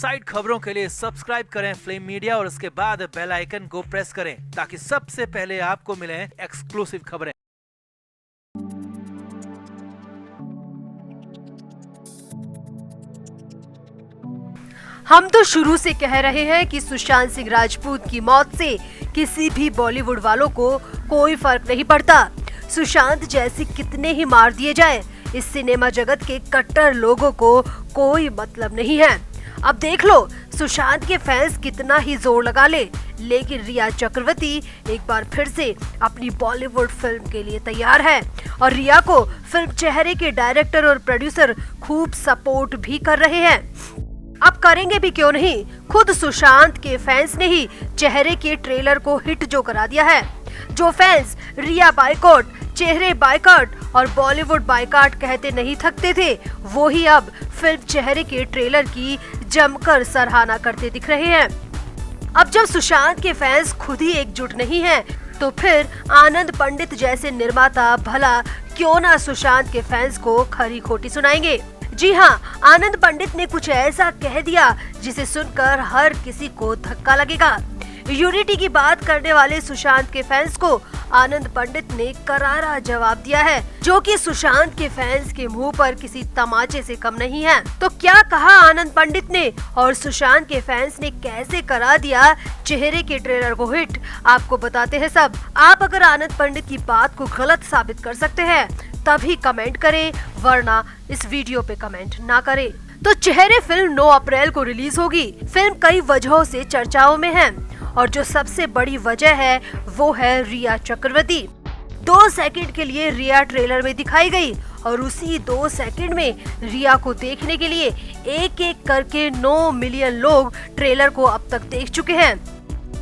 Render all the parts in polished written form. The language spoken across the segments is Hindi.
इनसाइड खबरों के लिए सब्सक्राइब करें फ्लेम मीडिया और उसके बाद बेल आइकन को प्रेस करें ताकि सबसे पहले आपको मिले एक्सक्लूसिव खबरें। हम तो शुरू से कह रहे हैं कि सुशांत सिंह राजपूत की मौत से किसी भी बॉलीवुड वालों को कोई फर्क नहीं पड़ता। सुशांत जैसे कितने ही मार दिए जाएं, इस सिनेमा जगत के कट्टर लोगों को कोई मतलब नहीं है। अब देख लो सुशांत के फैंस कितना ही जोर लगा ले, लेकिन रिया चक्रवर्ती एक बार फिर से अपनी बॉलीवुड फिल्म के लिए तैयार है और रिया को फिल्म चेहरे के डायरेक्टर और प्रोड्यूसर खूब सपोर्ट भी कर रहे हैं। अब करेंगे भी क्यों नहीं, खुद सुशांत के फैंस ने ही चेहरे के ट्रेलर को हिट जो करा दिया है। जो फैंस रिया बाइकॉट, चेहरे बाइकॉट और बॉलीवुड बाइकॉट कहते नहीं थकते थे, वो ही अब फिल्म चेहरे के ट्रेलर की जमकर सराहना करते दिख रहे हैं। अब जब सुशांत के फैंस खुद ही एकजुट नहीं हैं, तो फिर आनंद पंडित जैसे निर्माता भला क्यों ना सुशांत के फैंस को खरी खोटी सुनाएंगे। जी हाँ, आनंद पंडित ने कुछ ऐसा कह दिया जिसे सुनकर हर किसी को धक्का लगेगा। यूनिटी की बात करने वाले सुशांत के फैंस को आनंद पंडित ने करारा जवाब दिया है, जो कि सुशांत के फैंस के मुंह पर किसी तमाचे से कम नहीं है। तो क्या कहा आनंद पंडित ने और सुशांत के फैंस ने कैसे करा दिया चेहरे के ट्रेलर को हिट, आपको बताते हैं सब। आप अगर आनंद पंडित की बात को गलत साबित कर सकते हैं तभी कमेंट करें, वरना इस वीडियो पे कमेंट ना करें। तो चेहरे फिल्म 9 अप्रैल को रिलीज होगी। फिल्म कई वजहों से चर्चाओं में है और जो सबसे बड़ी वजह है वो है रिया चक्रवर्ती। 2 सेकंड के लिए रिया ट्रेलर में दिखाई गई और उसी 2 सेकंड में रिया को देखने के लिए एक एक करके 9 मिलियन लोग ट्रेलर को अब तक देख चुके हैं।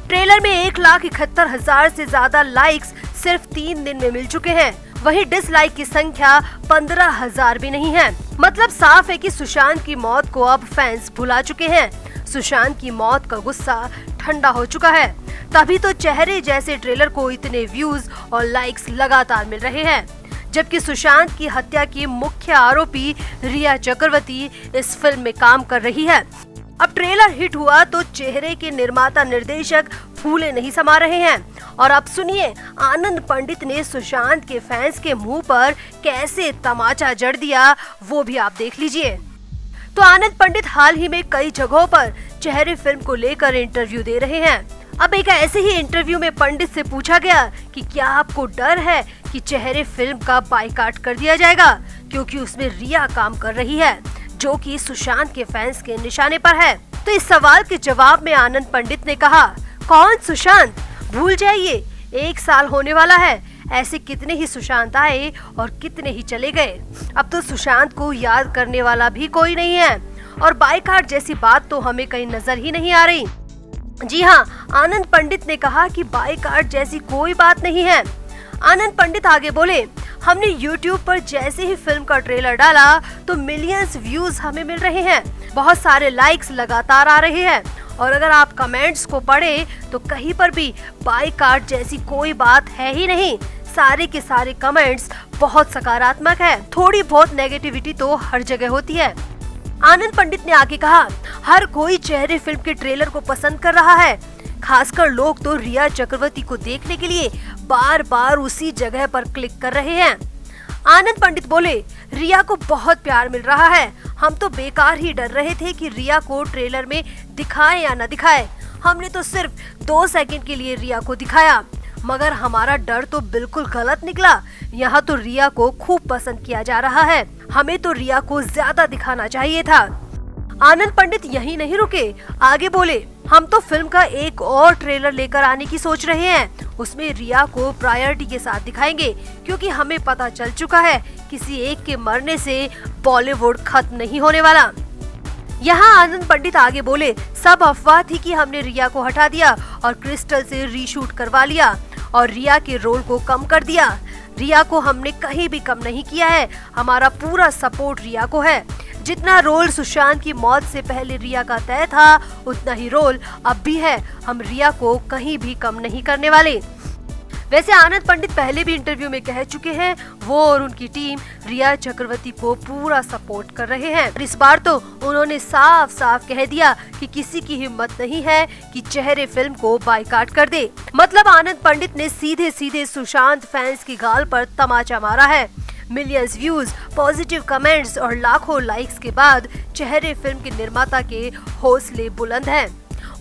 ट्रेलर में 1,71,000 से ज्यादा लाइक्स सिर्फ 3 दिन में मिल चुके हैं। वहीं डिसलाइक की संख्या 15,000 भी नहीं है। मतलब साफ है कि सुशांत की मौत को अब फैंस भुला चुके हैं। सुशांत की मौत का गुस्सा ठंडा हो चुका है, तभी तो चेहरे जैसे ट्रेलर को इतने व्यूज और लाइक्स लगातार मिल रहे हैं। जबकि सुशांत की हत्या की मुख्य आरोपी रिया चक्रवर्ती इस फिल्म में काम कर रही है। अब ट्रेलर हिट हुआ तो चेहरे के निर्माता निर्देशक फूले नहीं समा रहे हैं। और अब सुनिए आनंद पंडित ने सुशांत के फैंस के मुंह पर कैसे तमाचा जड़ दिया, वो भी आप देख लीजिए। तो आनंद पंडित हाल ही में कई जगहों पर चेहरे फिल्म को लेकर इंटरव्यू दे रहे हैं। अब एक ऐसे ही इंटरव्यू में पंडित से पूछा गया कि क्या आपको डर है कि चेहरे फिल्म का बाइकॉट कर दिया जाएगा, क्योंकि उसमें रिया काम कर रही है जो कि सुशांत के फैंस के निशाने पर है। तो इस सवाल के जवाब में आनंद पंडित ने कहा, कौन सुशांत, भूल जाइए, 1 साल होने वाला है। ऐसे कितने ही सुशांत आए और कितने ही चले गए। अब तो सुशांत को याद करने वाला भी कोई नहीं है और बाइकॉट जैसी बात तो हमें कहीं नजर ही नहीं आ रही। जी हाँ, आनंद पंडित ने कहा कि बाइकॉट जैसी कोई बात नहीं है। आनंद पंडित आगे बोले, हमने YouTube पर जैसे ही फिल्म का ट्रेलर डाला तो मिलियंस व्यूज हमें मिल रहे हैं, बहुत सारे लाइक्स लगातार आ रहे हैं और अगर आप कमेंट्स को पढ़े तो कहीं पर भी बाइकॉट जैसी कोई बात है ही नहीं। सारे के सारे कमेंट्स बहुत सकारात्मक है, थोड़ी बहुत नेगेटिविटी तो हर जगह होती है। आनंद पंडित ने आगे कहा, हर कोई चेहरे फिल्म के ट्रेलर को पसंद कर रहा है, खासकर लोग तो रिया चक्रवर्ती को देखने के लिए बार बार उसी जगह पर क्लिक कर रहे हैं। आनंद पंडित बोले, रिया को बहुत प्यार मिल रहा है, हम तो बेकार ही डर रहे थे कि रिया को ट्रेलर में दिखाए या न दिखाए। हमने तो सिर्फ 2 सेकंड के लिए रिया को दिखाया, मगर हमारा डर तो बिल्कुल गलत निकला। यहाँ तो रिया को खूब पसंद किया जा रहा है, हमें तो रिया को ज्यादा दिखाना चाहिए था। आनंद पंडित यहीं नहीं रुके, आगे बोले, हम तो फिल्म का एक और ट्रेलर लेकर आने की सोच रहे हैं, उसमें रिया को प्रायोरिटी के साथ दिखाएंगे, क्योंकि हमें पता चल चुका है किसी एक के मरने से बॉलीवुड खत्म नहीं होने वाला। यहाँ आनंद पंडित आगे बोले, सब अफवाह थी कि हमने रिया को हटा दिया और क्रिस्टल से रीशूट करवा लिया और रिया के रोल को कम कर दिया। रिया को हमने कहीं भी कम नहीं किया है, हमारा पूरा सपोर्ट रिया को है। जितना रोल सुशांत की मौत से पहले रिया का तय था, उतना ही रोल अब भी है। हम रिया को कहीं भी कम नहीं करने वाले। वैसे आनंद पंडित पहले भी इंटरव्यू में कह चुके हैं वो और उनकी टीम रिया चक्रवर्ती को पूरा सपोर्ट कर रहे हैं। इस बार तो उन्होंने साफ साफ कह दिया कि किसी की हिम्मत नहीं है कि चेहरे फिल्म को बायकॉट कर दे। मतलब आनंद पंडित ने सीधे सीधे सुशांत फैंस की गाल पर तमाचा मारा है। मिलियंस व्यूज, पॉजिटिव कमेंट्स और लाखों लाइक्स के बाद चेहरे फिल्म के निर्माता के हौसले बुलंद हैं।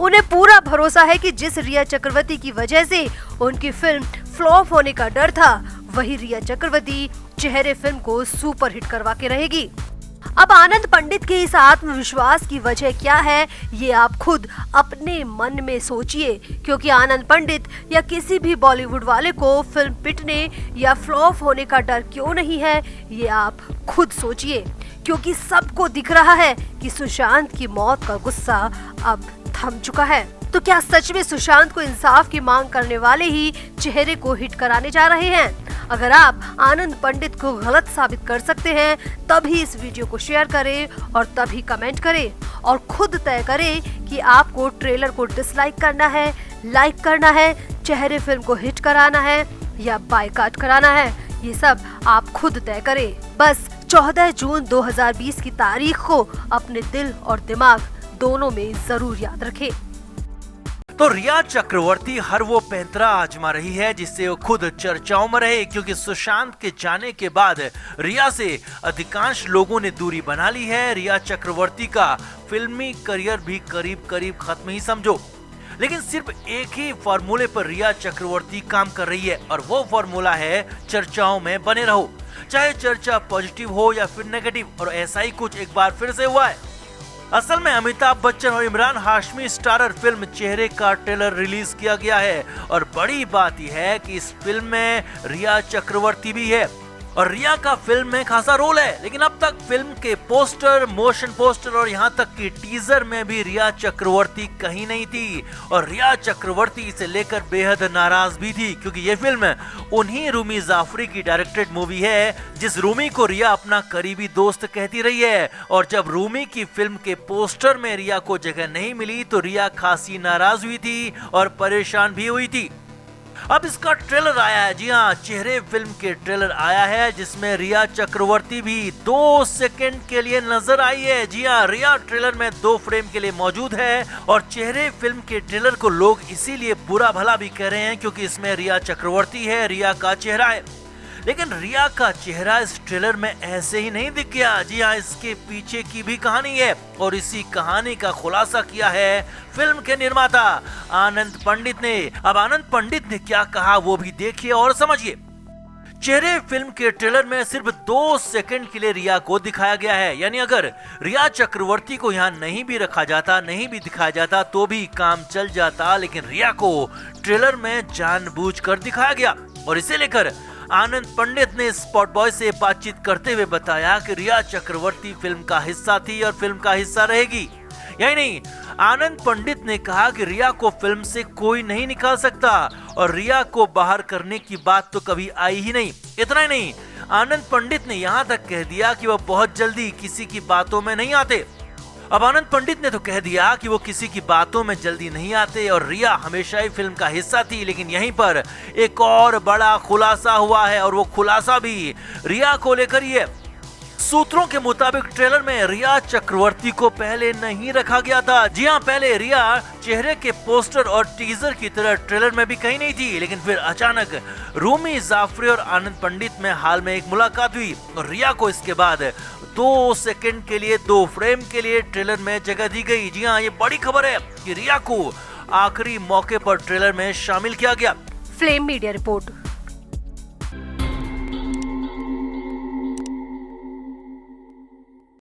उन्हें पूरा भरोसा है कि जिस रिया चक्रवर्ती की वजह से उनकी फिल्म फ्लॉप होने का डर था, वही रिया चक्रवर्ती चेहरे फिल्म को सुपरहिट करवा के रहेगी। अब आनंद पंडित के इस आत्मविश्वास की वजह क्या है, ये आप खुद अपने मन में सोचिए, क्योंकि आनंद पंडित या किसी भी बॉलीवुड वाले को फिल्म पिटने या फ्लॉप होने का डर क्यों नहीं है, ये आप खुद सोचिए, क्योंकि सबको दिख रहा है कि सुशांत की मौत का गुस्सा अब थम चुका है। तो क्या सच में सुशांत को इंसाफ की मांग करने वाले ही चेहरे को हिट कराने जा रहे हैं? अगर आप आनंद पंडित को गलत साबित कर सकते हैं, तभी इस वीडियो को शेयर करें और तभी कमेंट करें और खुद तय करें कि आपको ट्रेलर को डिसलाइक करना है, लाइक करना है, चेहरे फिल्म को हिट कराना है या बायकॉट कराना है। ये सब आप खुद तय करें। बस 14 जून 2020 की तारीख को अपने दिल और दिमाग दोनों में जरूर याद रखें। तो रिया चक्रवर्ती हर वो पैंतरा आजमा रही है जिससे वो खुद चर्चाओं में रहे, क्योंकि सुशांत के जाने के बाद रिया से अधिकांश लोगों ने दूरी बना ली है। रिया चक्रवर्ती का फिल्मी करियर भी करीब करीब खत्म ही समझो। लेकिन सिर्फ एक ही फॉर्मूले पर रिया चक्रवर्ती काम कर रही है और वो फॉर्मूला है चर्चाओं में बने रहो, चाहे चर्चा पॉजिटिव हो या फिर नेगेटिव। और ऐसा ही कुछ एक बार फिर से हुआ है। असल में अमिताभ बच्चन और इमरान हाशमी स्टारर फिल्म चेहरे का ट्रेलर रिलीज किया गया है और बड़ी बात यह है कि इस फिल्म में रिया चक्रवर्ती भी है और रिया का फिल्म में खासा रोल है। लेकिन अब तक फिल्म के पोस्टर, मोशन पोस्टर और यहाँ तक कि टीजर में भी रिया चक्रवर्ती कहीं नहीं थी और रिया चक्रवर्ती इसे लेकर बेहद नाराज भी थी, क्योंकि ये फिल्म उन्हीं रूमी जाफरी की डायरेक्टेड मूवी है जिस रूमी को रिया अपना करीबी दोस्त कहती रही है। और जब रूमी की फिल्म के पोस्टर में रिया को जगह नहीं मिली तो रिया खासी नाराज हुई थी और परेशान भी हुई थी। अब इसका ट्रेलर आया है। जी हाँ, चेहरे फिल्म के ट्रेलर आया है जिसमें रिया चक्रवर्ती भी 2 सेकंड के लिए नजर आई है। जी हाँ, रिया ट्रेलर में 2 फ्रेम के लिए मौजूद है और चेहरे फिल्म के ट्रेलर को लोग इसीलिए बुरा भला भी कह रहे हैं क्योंकि इसमें रिया चक्रवर्ती है, रिया का चेहरा है। लेकिन रिया का चेहरा इस ट्रेलर में ऐसे ही नहीं दिख गया। जी हाँ, इसके पीछे की भी कहानी है और इसी कहानी का खुलासा किया है फिल्म के निर्माता आनंद पंडित ने। अब आनंद पंडित ने क्या कहा वो भी देखिए और समझिए। चेहरे फिल्म के ट्रेलर में सिर्फ 2 सेकंड के लिए रिया को दिखाया गया है, यानी अगर रिया चक्रवर्ती को यहाँ नहीं भी रखा जाता, नहीं भी दिखाया जाता तो भी काम चल जाता। लेकिन रिया को ट्रेलर में जानबूझकर दिखाया गया और इसे लेकर आनंद पंडित ने स्पॉट बॉय से बातचीत करते हुए बताया कि रिया चक्रवर्ती फिल्म का हिस्सा थी और फिल्म का हिस्सा रहेगी। यही नहीं, आनंद पंडित ने कहा कि रिया को फिल्म से कोई नहीं निकाल सकता और रिया को बाहर करने की बात तो कभी आई ही नहीं। इतना ही नहीं, आनंद पंडित ने यहाँ तक कह दिया कि वह बहुत जल्दी किसी की बातों में नहीं आते। अब आनंद पंडित ने तो कह दिया कि वो किसी की बातों में जल्दी नहीं आते और रिया हमेशा ही फिल्म का हिस्सा थी। लेकिन यहीं पर एक और बड़ा खुलासा हुआ है और वो खुलासा भी रिया को लेकर ही है। सूत्रों के मुताबिक ट्रेलर में रिया चक्रवर्ती को पहले नहीं रखा गया था। जी हाँ, पहले रिया चेहरे के पोस्टर और टीजर की तरह ट्रेलर में भी कहीं नहीं थी। लेकिन फिर अचानक रूमी जाफरी और आनंद पंडित में हाल में एक मुलाकात हुई और रिया को इसके बाद 2 सेकंड के लिए, 2 फ्रेम के लिए ट्रेलर में जगह दी गई। जी हाँ, ये बड़ी खबर है कि रिया को आखिरी मौके पर ट्रेलर में शामिल किया गया। Flame media report.